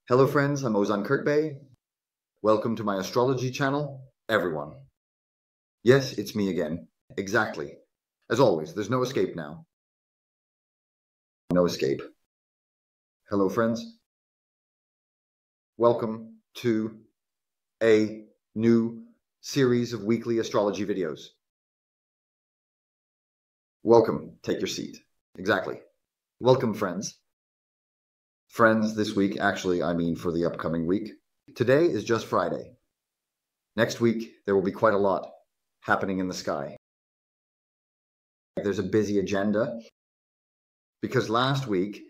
Hello friends, I'm Ozan Kirkbay. Welcome to my astrology channel, everyone. Yes, it's me again. Exactly. As always, there's no escape now. No escape. Hello friends. Welcome to a new series of weekly astrology videos. Welcome. Take your seat. Exactly. Welcome friends. Friends this week, actually, I mean for the upcoming week. Today is just Friday. Next week, there will be quite a lot happening in the sky. There's a busy agenda because last week,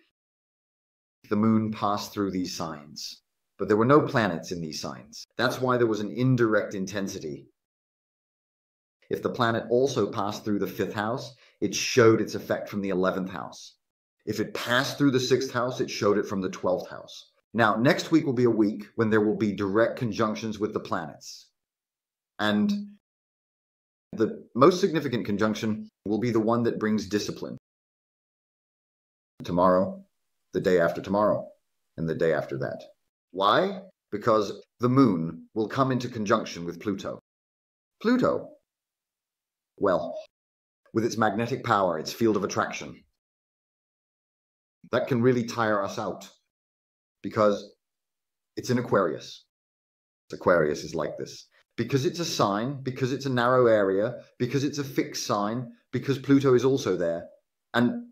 the moon passed through these signs, but there were no planets in these signs. That's why there was an indirect intensity. If the planet also passed through the 5th house, it showed its effect from the 11th house. If it passed through the 6th house, it showed it from the 12th house. Now, next week will be a week when there will be direct conjunctions with the planets. And the most significant conjunction will be the one that brings discipline. Tomorrow, the day after tomorrow, and the day after that. Why? Because the moon will come into conjunction with Pluto. Pluto, well, with its magnetic power, its field of attraction, that can really tire us out because it's in Aquarius. Aquarius is like this. Because it's a sign, because it's a narrow area, because it's a fixed sign, because Pluto is also there, and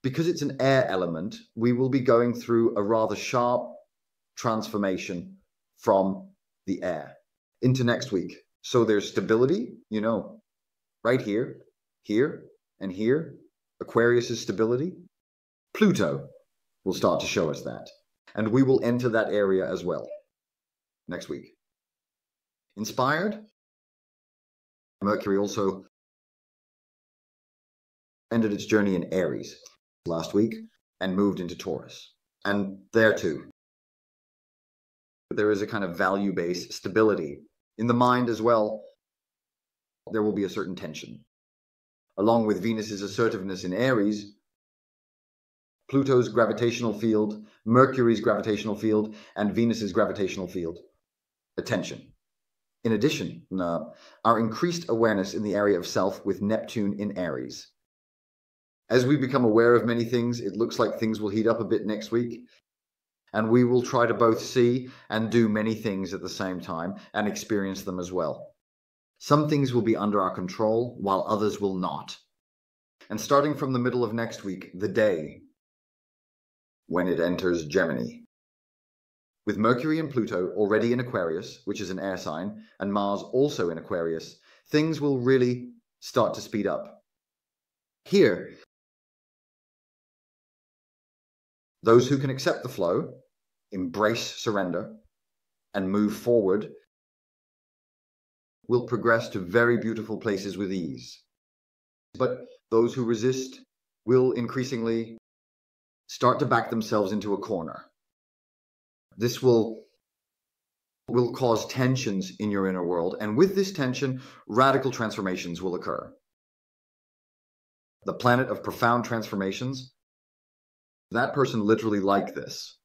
because it's an air element, we will be going through a rather sharp transformation from the air into next week. So there's stability, right here, here, and here. Aquarius is stability. Pluto will start to show us that. And we will enter that area as well next week. Inspired, Mercury also ended its journey in Aries last week and moved into Taurus. And there too, there is a kind of value-based stability. In the mind as well, there will be a certain tension. Along with Venus's assertiveness in Aries, Pluto's gravitational field, Mercury's gravitational field, and Venus's gravitational field. Attention. In addition, our increased awareness in the area of self with Neptune in Aries. As we become aware of many things, it looks like things will heat up a bit next week. And we will try to both see and do many things at the same time and experience them as well. Some things will be under our control, while others will not. And starting from the middle of next week, the day when it enters Gemini, with Mercury and Pluto already in Aquarius, which is an air sign, and Mars also in Aquarius, things will really start to speed up. Here, those who can accept the flow, embrace surrender, and move forward will progress to very beautiful places with ease. But those who resist will increasingly start to back themselves into a corner. This will cause tensions in your inner world, and with this tension, radical transformations will occur. The planet of profound transformations, that person literally like this.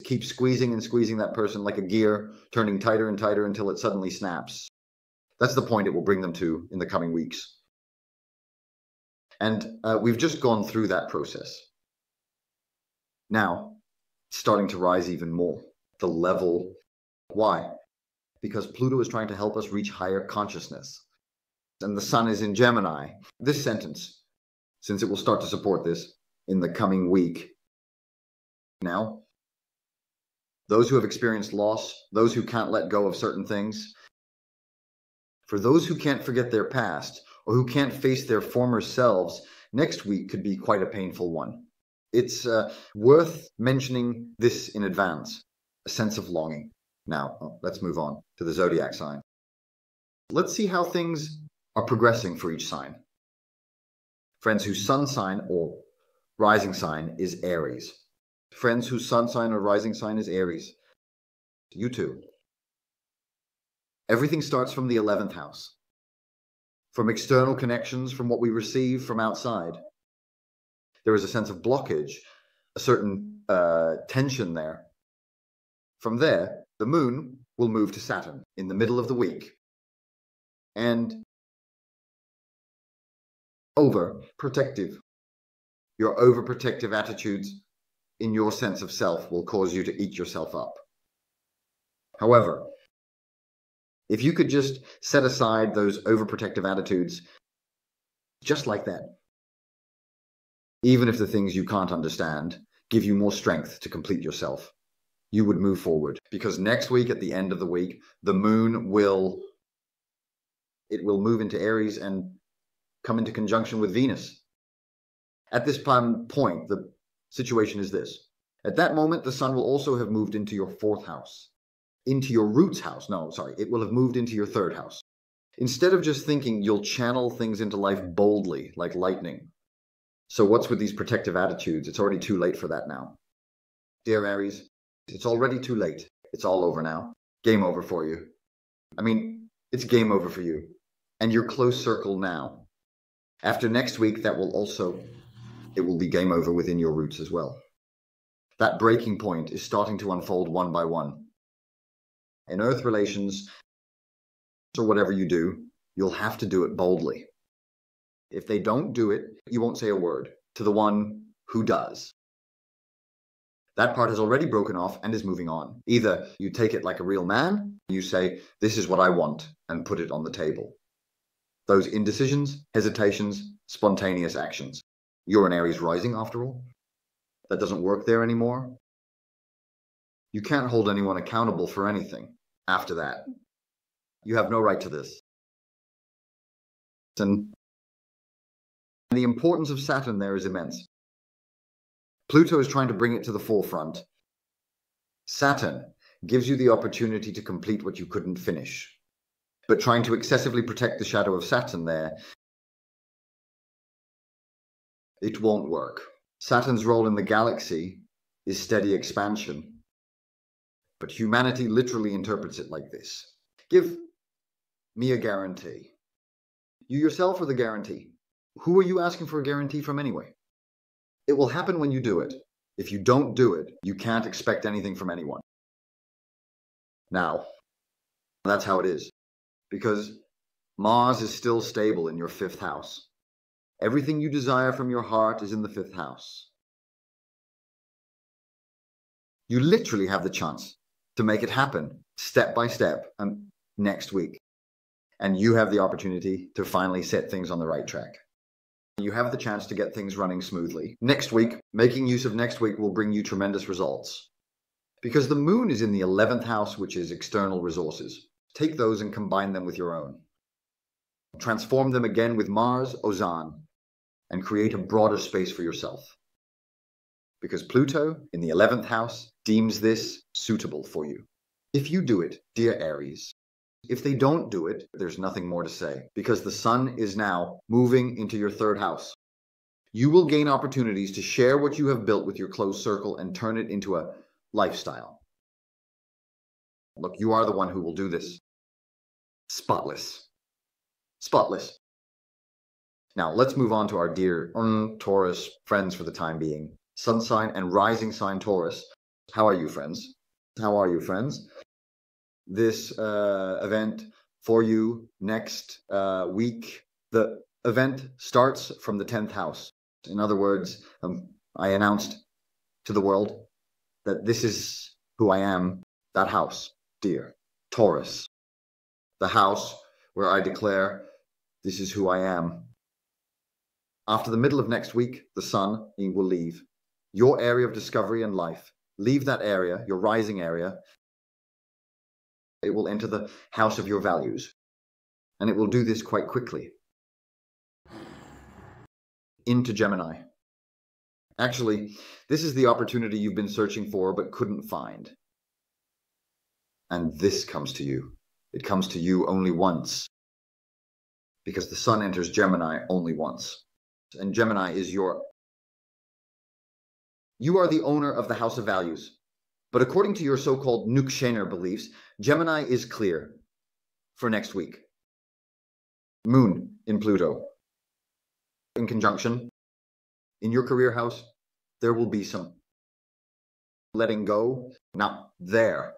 Keep squeezing and squeezing that person like a gear, turning tighter and tighter until it suddenly snaps. That's the point it will bring them to in the coming weeks. And we've just gone through that process. Now, it's starting to rise even more. The level. Why? Because Pluto is trying to help us reach higher consciousness. And the sun is in Gemini. This sentence, since it will start to support this in the coming week. Now, those who have experienced loss, those who can't let go of certain things, for those who can't forget their past or who can't face their former selves, next week could be quite a painful one. It's worth mentioning this in advance, a sense of longing. Now, let's move on to the zodiac sign. Let's see how things are progressing for each sign. Friends whose sun sign or rising sign is Aries. Friends whose sun sign or rising sign is Aries. You too. Everything starts from the 11th house. From external connections, from what we receive from outside. There is a sense of blockage, a certain tension there. From there, the moon will move to Saturn in the middle of the week. And overprotective. Your overprotective attitudes in your sense of self will cause you to eat yourself up. However, if you could just set aside those overprotective attitudes just like that, even if the things you can't understand give you more strength to complete yourself, you would move forward. Because next week, at the end of the week, the moon will move into Aries and come into conjunction with Venus. At this point, the situation is this. At that moment, the sun will also have moved into your fourth house, into your roots house. No, sorry, it will have moved into your third house. Instead of just thinking you'll channel things into life boldly, like lightning. So what's with these protective attitudes? It's already too late for that now. Dear Aries, it's already too late. It's all over now. Game over for you. I mean, it's game over for you. And your close circle now. After next week, it will be game over within your roots as well. That breaking point is starting to unfold one by one. In Earth relations, or whatever you do, you'll have to do it boldly. If they don't do it, you won't say a word to the one who does. That part has already broken off and is moving on. Either you take it like a real man, you say, this is what I want, and put it on the table. Those indecisions, hesitations, spontaneous actions. You're an Aries rising, after all. That doesn't work there anymore. You can't hold anyone accountable for anything after that. You have no right to this. And the importance of Saturn there is immense. Pluto is trying to bring it to the forefront. Saturn gives you the opportunity to complete what you couldn't finish. But trying to excessively protect the shadow of Saturn there, it won't work. Saturn's role in the galaxy is steady expansion. But humanity literally interprets it like this. Give me a guarantee. You yourself are the guarantee. Who are you asking for a guarantee from anyway? It will happen when you do it. If you don't do it, you can't expect anything from anyone. Now, that's how it is. Because Mars is still stable in your fifth house. Everything you desire from your heart is in the fifth house. You literally have the chance to make it happen step by step and next week. And you have the opportunity to finally set things on the right track. You have the chance to get things running smoothly. Next week, making use of next week will bring you tremendous results. Because the moon is in the 11th house, which is external resources. Take those and combine them with your own. Transform them again with Mars, Ozan, and create a broader space for yourself. Because Pluto, in the 11th house, deems this suitable for you. If you do it, dear Aries. If they don't do it, there's nothing more to say, because the sun is now moving into your third house. You will gain opportunities to share what you have built with your close circle and turn it into a lifestyle. Look, you are the one who will do this. Spotless. Spotless. Now, let's move on to our dear Taurus friends for the time being. Sun sign and rising sign Taurus. How are you, friends? How are you, friends? This event for you next week. The event starts from the 10th house. In other words, I announced to the world that this is who I am, that house, dear Taurus. The house where I declare this is who I am. After the middle of next week, the sun will leave your area of discovery and life. Leave that area, your rising area. It will enter the house of your values. And it will do this quite quickly. Into Gemini. Actually, this is the opportunity you've been searching for but couldn't find. And this comes to you. It comes to you only once. Because the sun enters Gemini only once. And Gemini is you are the owner of the house of values. But according to your so-called Nukshiner beliefs, Gemini is clear for next week. Moon in Pluto. In conjunction, in your career house, there will be some letting go. Now, there.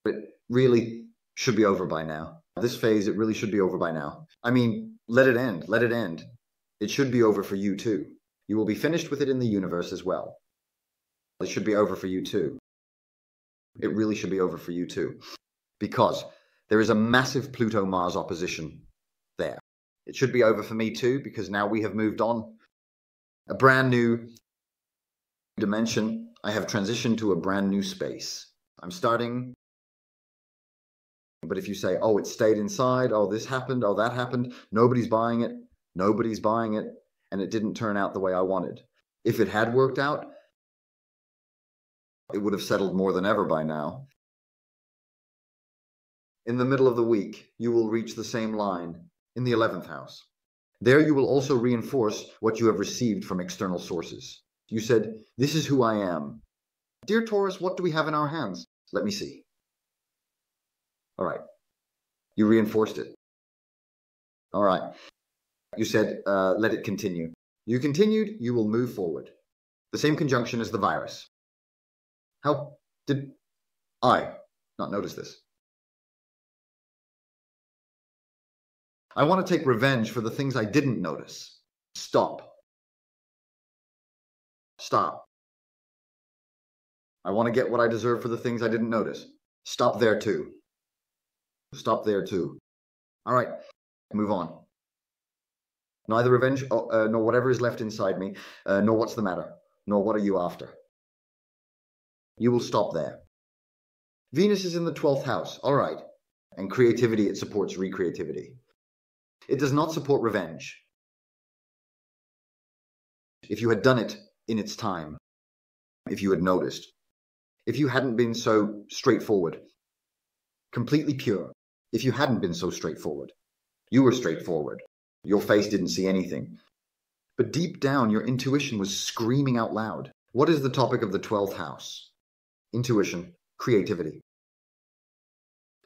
It really should be over by now. This phase, it really should be over by now. I mean, let it end. Let it end. It should be over for you too. You will be finished with it in the universe as well. It should be over for you too. It really should be over for you too. Because there is a massive Pluto-Mars opposition there. It should be over for me too, because now we have moved on. A brand new dimension. I have transitioned to a brand new space. I'm starting. But if you say, oh, it stayed inside, oh, this happened, oh, that happened, nobody's buying it, nobody's buying it, and it didn't turn out the way I wanted. If it had worked out, it would have settled more than ever by now. In the middle of the week, you will reach the same line in the 11th house. There you will also reinforce what you have received from external sources. You said, this is who I am. Dear Taurus, what do we have in our hands? Let me see. All right. You reinforced it. All right. You said, let it continue. You continued, you will move forward. The same conjunction as the virus. How did I not notice this? I want to take revenge for the things I didn't notice. Stop. Stop. I want to get what I deserve for the things I didn't notice. Stop there too. Stop there too. All right, move on. Neither revenge nor whatever is left inside me, nor what's the matter, nor what are you after. You will stop there. Venus is in the 12th house, all right. And creativity, it supports recreativity. It does not support revenge. If you had done it in its time, if you had noticed, if you hadn't been so straightforward, completely pure, if you hadn't been so straightforward, you were straightforward. Your face didn't see anything. But deep down, your intuition was screaming out loud. What is the topic of the 12th house? Intuition, creativity.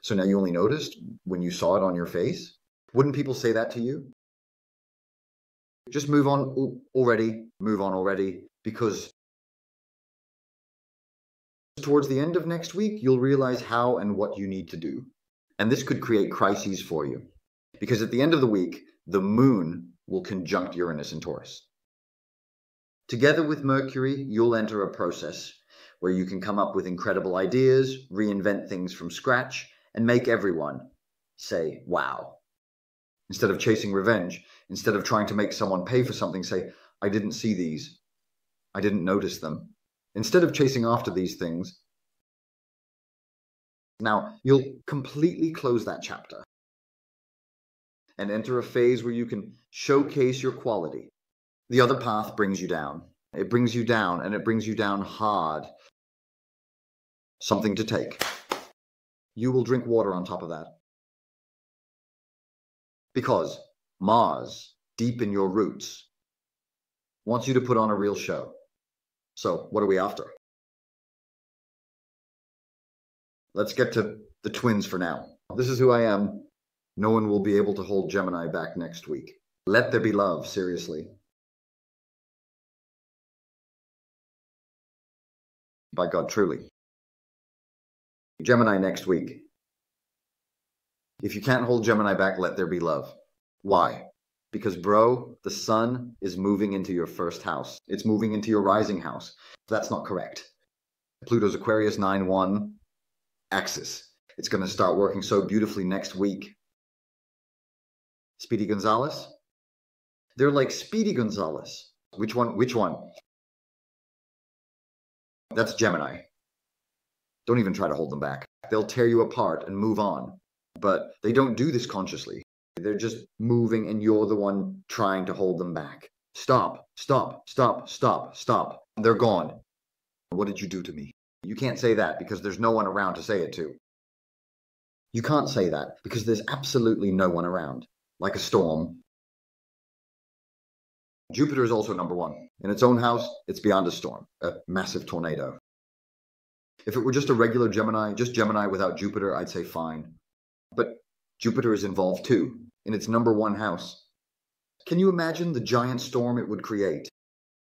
So now you only noticed when you saw it on your face? Wouldn't people say that to you? Just move on already, because towards the end of next week, you'll realize how and what you need to do. And this could create crises for you. Because at the end of the week, the moon will conjunct Uranus in Taurus. Together with Mercury, you'll enter a process where you can come up with incredible ideas, reinvent things from scratch, and make everyone say, wow. Instead of chasing revenge, instead of trying to make someone pay for something, say, I didn't see these. I didn't notice them. Instead of chasing after these things, now you'll completely close that chapter and enter a phase where you can showcase your quality. The other path brings you down. It brings you down, and it brings you down hard. Something to take. You will drink water on top of that. Because Mars, deep in your roots, wants you to put on a real show. So, what are we after? Let's get to the twins for now. This is who I am. No one will be able to hold Gemini back next week. Let there be love, seriously. By God, truly. Gemini next week. If you can't hold Gemini back, let there be love. Why? Because, bro, the sun is moving into your first house. It's moving into your rising house. That's not correct. Pluto's Aquarius 9-1 axis. It's going to start working so beautifully next week. Speedy Gonzales? They're like Speedy Gonzales. Which one? Which one? That's Gemini. Don't even try to hold them back. They'll tear you apart and move on. But they don't do this consciously. They're just moving, and you're the one trying to hold them back. Stop, stop, stop, stop, stop. They're gone. What did you do to me? You can't say that because there's no one around to say it to. You can't say that because there's absolutely no one around. Like a storm. Jupiter is also number one. In its own house, it's beyond a storm. A massive tornado. If it were just a regular Gemini, just Gemini without Jupiter, I'd say fine. But Jupiter is involved too, in its number one house. Can you imagine the giant storm it would create?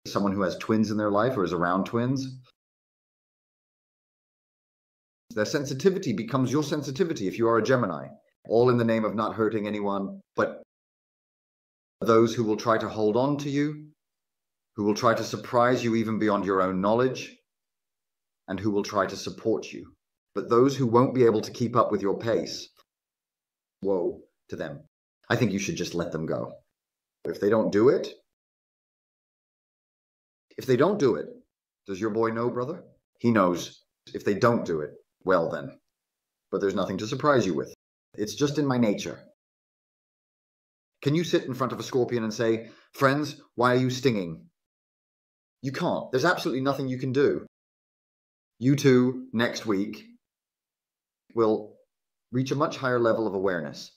Someone who has twins in their life or is around twins? Their sensitivity becomes your sensitivity if you are a Gemini, all in the name of not hurting anyone, but those who will try to hold on to you, who will try to surprise you even beyond your own knowledge, and who will try to support you. But those who won't be able to keep up with your pace, woe to them. I think you should just let them go. If they don't do it, does your boy know, brother? He knows. If they don't do it, well then. But there's nothing to surprise you with. It's just in my nature. Can you sit in front of a scorpion and say, friends, why are you stinging? You can't. There's absolutely nothing you can do. You two, next week, will reach a much higher level of awareness.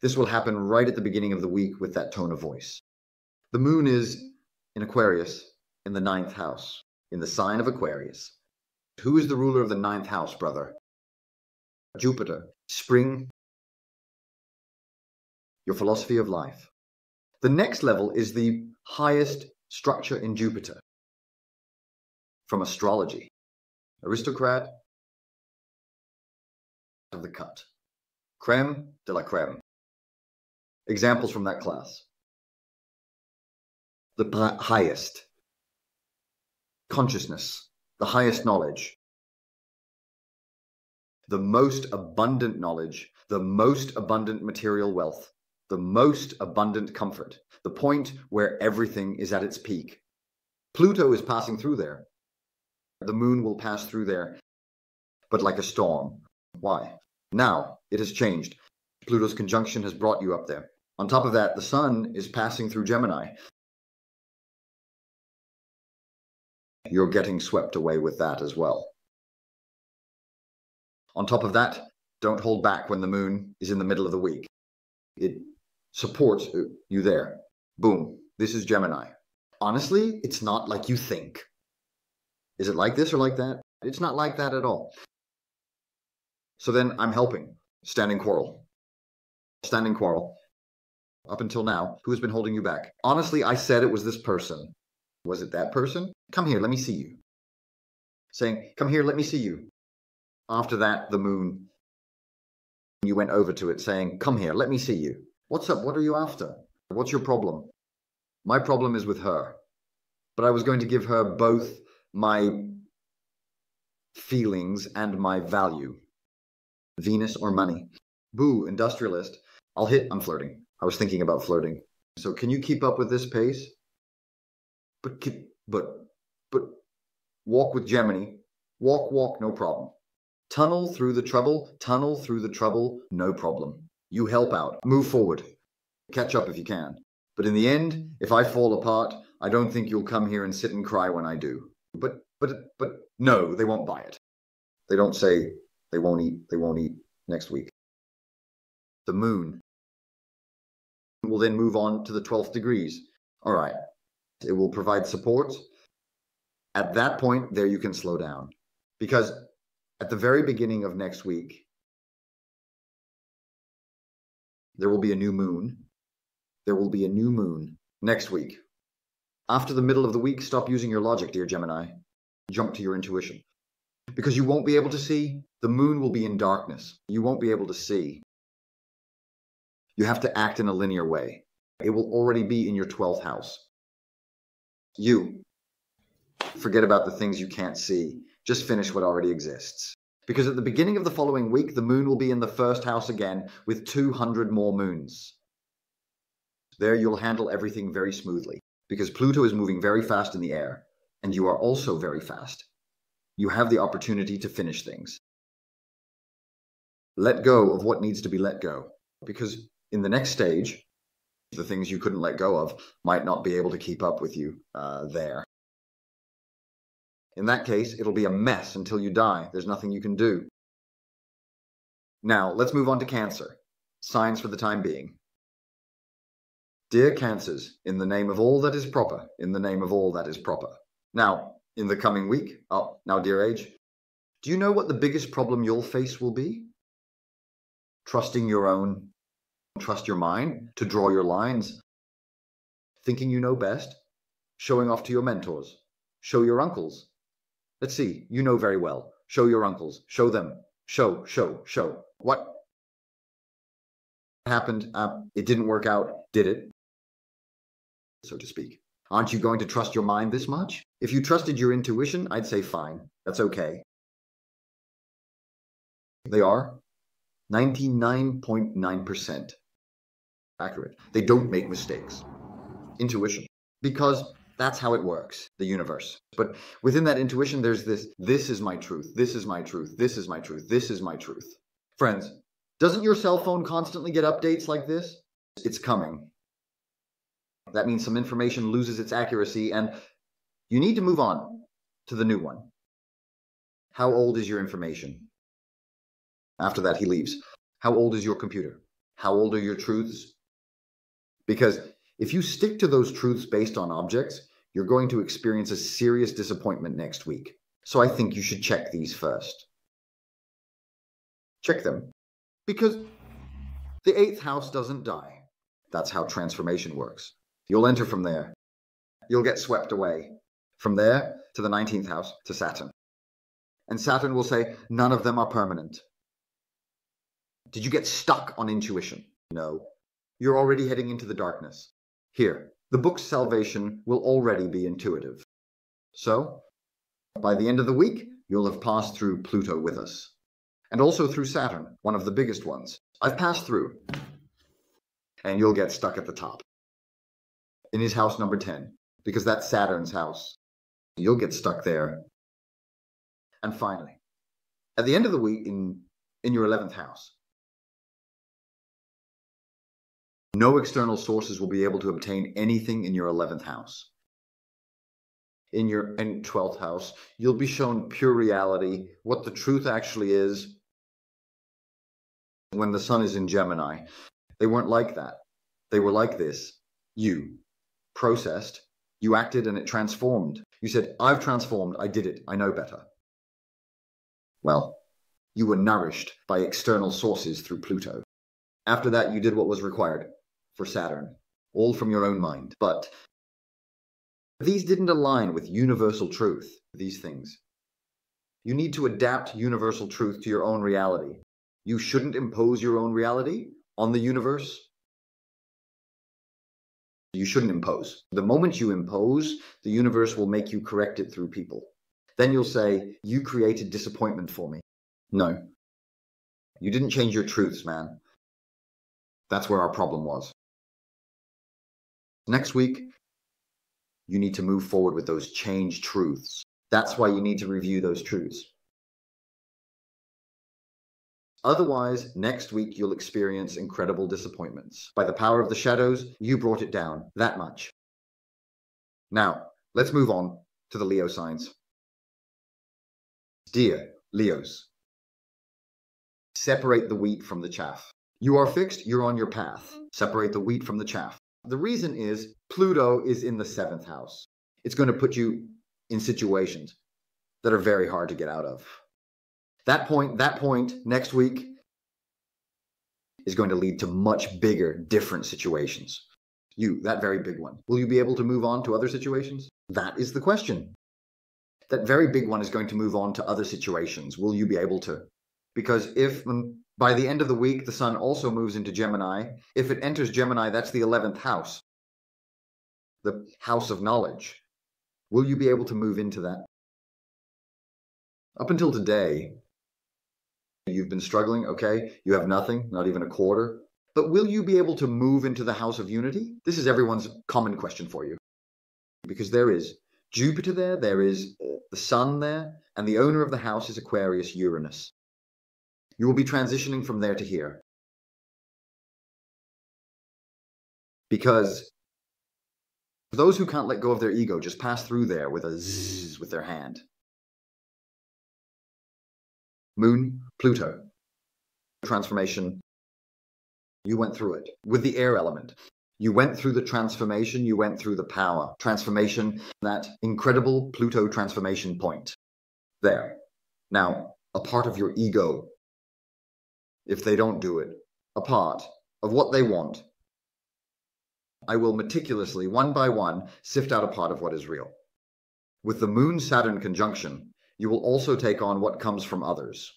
This will happen right at the beginning of the week with that tone of voice. The moon is in Aquarius in the 9th house, in the sign of Aquarius. Who is the ruler of the 9th house, brother? Jupiter. Spring. Your philosophy of life. The next level is the highest structure in Jupiter. From astrology. Aristocrat of the cut. Creme de la creme. Examples from that class. The highest consciousness, the highest knowledge, the most abundant knowledge, the most abundant material wealth, the most abundant comfort, the point where everything is at its peak. Pluto is passing through there. The moon will pass through there, but like a storm. Why? Now it has changed. Pluto's conjunction has brought you up there. On top of that, the sun is passing through Gemini. You're getting swept away with that as well. On top of that, don't hold back when the moon is in the middle of the week. It supports you there. Boom. This is Gemini. Honestly, it's not like you think. Is it like this or like that? It's not like that at all. So then I'm helping. Standing quarrel. Standing quarrel. Up until now, who has been holding you back? Honestly, I said it was this person. Was it that person? Come here, let me see you. Saying, come here, let me see you. After that, the moon. You went over to it saying, come here, let me see you. What's up? What are you after? What's your problem? My problem is with her. But I was going to give her both my feelings and my value. Venus or money. Boo, industrialist. I'm flirting. I was thinking about flirting. So can you keep up with this pace? But walk with Gemini. Walk, no problem. Tunnel through the trouble, no problem. You help out. Move forward. Catch up if you can. But in the end, if I fall apart, I don't think you'll come here and sit and cry when I do. But no, they won't buy it. They don't say they won't eat next week. The moon will then move on to the 12th degrees. All right. It will provide support. At that point, there you can slow down. Because at the very beginning of next week, there will be a new moon. There will be a new moon next week. After the middle of the week, stop using your logic, dear Gemini. Jump to your intuition. Because you won't be able to see. The moon will be in darkness. You won't be able to see. You have to act in a linear way. It will already be in your 12th house. You forget about the things you can't see. Just finish what already exists. Because at the beginning of the following week, the moon will be in the 1st house again with 200 more moons. There you'll handle everything very smoothly. Because Pluto is moving very fast in the air. And you are also very fast. You have the opportunity to finish things. Let go of what needs to be let go. Because in the next stage, the things you couldn't let go of might not be able to keep up with you there. In that case, it'll be a mess until you die. There's nothing you can do. Now, let's move on to Cancer. Signs for the time being. Dear Cancers, in the name of all that is proper, in the name of all that is proper. Now, in the coming week, now dear age, do you know what the biggest problem you'll face will be? Trusting your own. Trust your mind to draw your lines. Thinking you know best. Showing off to your mentors. Show your uncles. Let's see, you know very well. Show your uncles. Show them. Show. What happened? It didn't work out, did it? So to speak. Aren't you going to trust your mind this much? If you trusted your intuition, I'd say fine. That's okay. They are 99.9% accurate. They don't make mistakes. Intuition. Because that's how it works, the universe. But within that intuition, there's this is my truth, this is my truth, this is my truth, this is my truth. Friends, doesn't your cell phone constantly get updates like this? It's coming. That means some information loses its accuracy, and you need to move on to the new one. How old is your information? After that, he leaves. How old is your computer? How old are your truths? Because if you stick to those truths based on objects, you're going to experience a serious disappointment next week. So I think you should check these first. Check them. Because the 8th house doesn't die. That's how transformation works. You'll enter from there. You'll get swept away. From there to the 19th house, to Saturn. And Saturn will say, none of them are permanent. Did you get stuck on intuition? No. You're already heading into the darkness. Here, the book's salvation will already be intuitive. So, by the end of the week, you'll have passed through Pluto with us. And also through Saturn, one of the biggest ones. I've passed through. And you'll get stuck at the top. In his house number 10, because that's Saturn's house. You'll get stuck there. And finally, at the end of the week, in your 11th house, no external sources will be able to obtain anything in your 11th house. In your 12th house, you'll be shown pure reality, what the truth actually is. When the sun is in Gemini, they weren't like that. They were like this. You processed, you acted, and it transformed. You said, I've transformed, I did it, I know better. Well, you were nourished by external sources through Pluto. After that, you did what was required for Saturn, all from your own mind. But these didn't align with universal truth, these things. You need to adapt universal truth to your own reality. You shouldn't impose your own reality on the universe. You shouldn't impose. The moment you impose, the universe will make you correct it through people. Then you'll say, you created disappointment for me. No. You didn't change your truths, man. That's where our problem was. Next week, you need to move forward with those changed truths. That's why you need to review those truths. Otherwise, next week you'll experience incredible disappointments. By the power of the shadows, you brought it down that much. Now, let's move on to the Leo signs. Dear Leos, separate the wheat from the chaff. You are fixed, you're on your path. Separate the wheat from the chaff. The reason is Pluto is in the 7th house. It's going to put you in situations that are very hard to get out of. That point next week is going to lead to much bigger, different situations. That very big one. Will you be able to move on to other situations? That is the question. That very big one is going to move on to other situations. Will you be able to? Because if by the end of the week the sun also moves into Gemini, if it enters Gemini, that's the 11th house, the house of knowledge. Will you be able to move into that? Up until today, you've been struggling, okay? You have nothing, not even a quarter. But will you be able to move into the house of unity? This is everyone's common question for you. Because there is Jupiter there is the sun there, and the owner of the house is Aquarius, Uranus. You will be transitioning from there to here. Because those who can't let go of their ego just pass through there with a zzz with their hand. Moon, Pluto. Transformation. You went through it. With the air element. You went through the transformation, you went through the power. Transformation, that incredible Pluto transformation point. There. Now, a part of your ego, if they don't do it, a part of what they want, I will meticulously, one by one, sift out a part of what is real. With the Moon-Saturn conjunction, you will also take on what comes from others.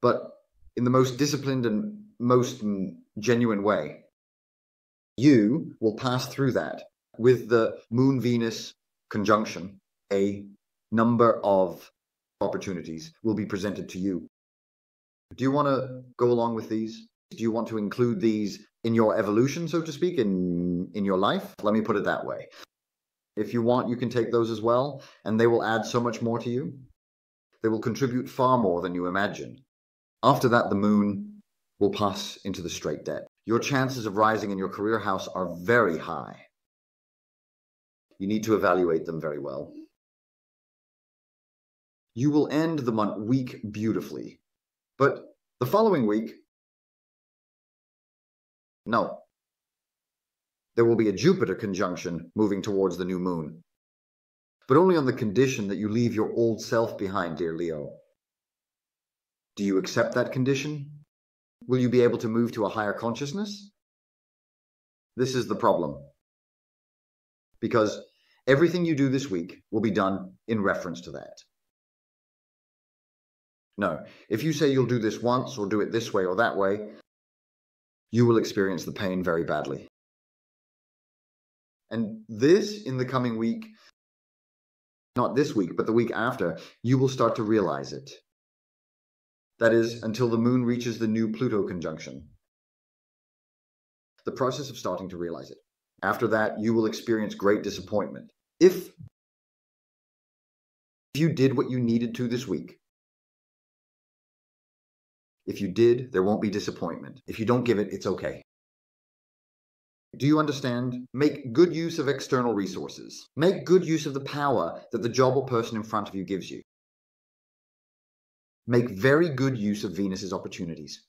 But in the most disciplined and most genuine way, you will pass through that. With the Moon-Venus conjunction, a number of opportunities will be presented to you. Do you want to go along with these? Do you want to include these in your evolution, so to speak, in your life? Let me put it that way. If you want, you can take those as well, and they will add so much more to you. They will contribute far more than you imagine. After that, the moon will pass into the straight debt. Your chances of rising in your career house are very high. You need to evaluate them very well. You will end the week beautifully, but the following week, no. There will be a Jupiter conjunction moving towards the new moon, but only on the condition that you leave your old self behind, dear Leo. Do you accept that condition? Will you be able to move to a higher consciousness? This is the problem. Because everything you do this week will be done in reference to that. No, if you say you'll do this once or do it this way or that way, you will experience the pain very badly. And this, in the coming week, not this week, but the week after, you will start to realize it. That is, until the moon reaches the new Pluto conjunction. The process of starting to realize it. After that, you will experience great disappointment. If you did what you needed to this week, if you did, there won't be disappointment. If you don't give it, it's okay. Do you understand? Make good use of external resources. Make good use of the power that the job or person in front of you gives you. Make very good use of Venus's opportunities,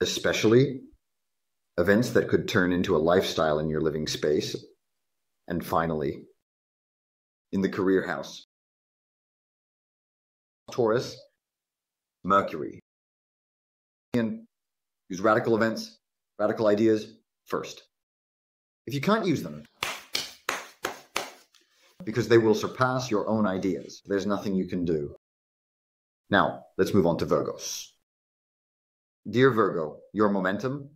especially events that could turn into a lifestyle in your living space. And finally, in the career house. Taurus, Mercury. And use radical events, radical ideas first. If you can't use them, because they will surpass your own ideas, there's nothing you can do. Now, let's move on to Virgos. Dear Virgo, your momentum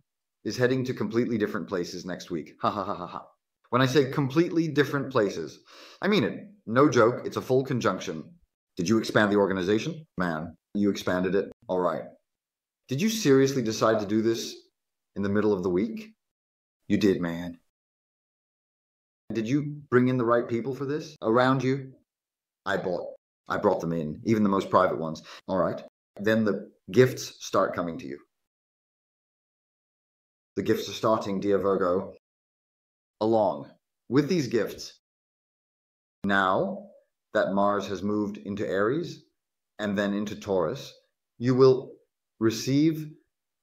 is heading to completely different places next week. Ha ha ha ha ha. When I say completely different places, I mean it. No joke, it's a full conjunction. Did you expand the organization? Man, you expanded it. All right. Did you seriously decide to do this in the middle of the week? You did, man. Did you bring in the right people for this around you? I brought them in, even the most private ones. All right. Then the gifts start coming to you. The gifts are starting, dear Virgo, along with these gifts. Now that Mars has moved into Aries and then into Taurus, you will receive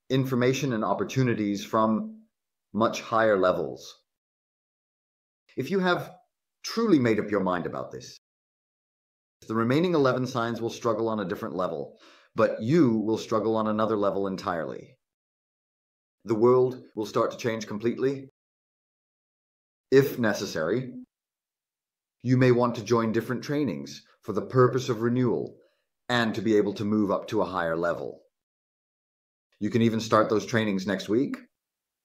information and opportunities from much higher levels. If you have truly made up your mind about this, the remaining 11 signs will struggle on a different level, but you will struggle on another level entirely. The world will start to change completely. If necessary, you may want to join different trainings for the purpose of renewal and to be able to move up to a higher level. You can even start those trainings next week.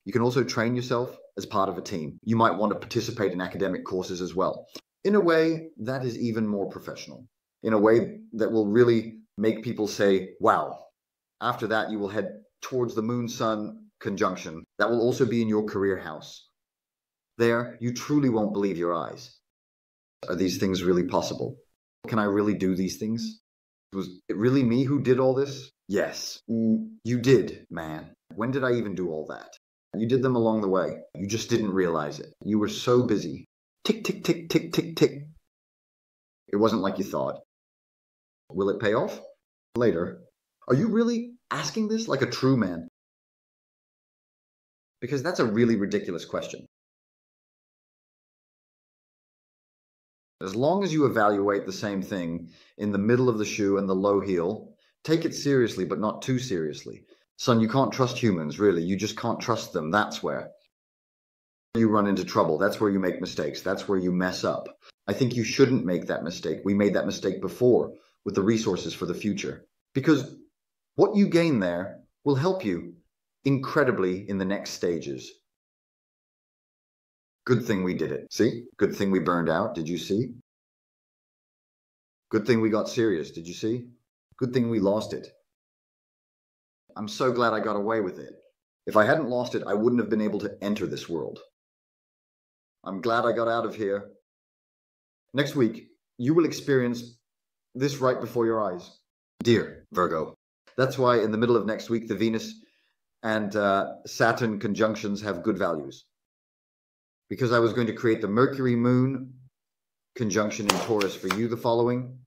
You can also train yourself as part of a team. You might want to participate in academic courses as well, in a way that is even more professional, in a way that will really make people say, wow. After that, you will head towards the Moon-Sun conjunction. That will also be in your career house. There, you truly won't believe your eyes. Are these things really possible? Can I really do these things? Was it really me who did all this? Yes, you did, man. When did I even do all that? You did them along the way. You just didn't realize it. You were so busy. Tick, tick, tick, tick, tick, tick. It wasn't like you thought. Will it pay off? Later. Are you really asking this like a true man? Because that's a really ridiculous question. As long as you evaluate the same thing in the middle of the shoe and the low heel, take it seriously, but not too seriously. Son, you can't trust humans, really. You just can't trust them. That's where you run into trouble. That's where you make mistakes. That's where you mess up. I think you shouldn't make that mistake. We made that mistake before. with the resources for the future. Because what you gain there will help you incredibly in the next stages. Good thing we did it. See? Good thing we burned out. Did you see? Good thing we got serious. Did you see? Good thing we lost it. I'm so glad I got away with it. If I hadn't lost it, I wouldn't have been able to enter this world. I'm glad I got out of here. Next week, you will experience this right before your eyes. Dear Virgo. That's why in the middle of next week, the Venus and Saturn conjunctions have good values. Because I was going to create the Mercury Moon conjunction in Taurus for you the following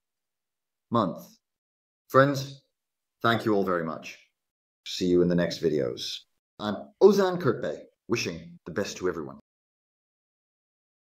month. Friends, thank you all very much. See you in the next videos. I'm Ozan Kurtbey, wishing the best to everyone.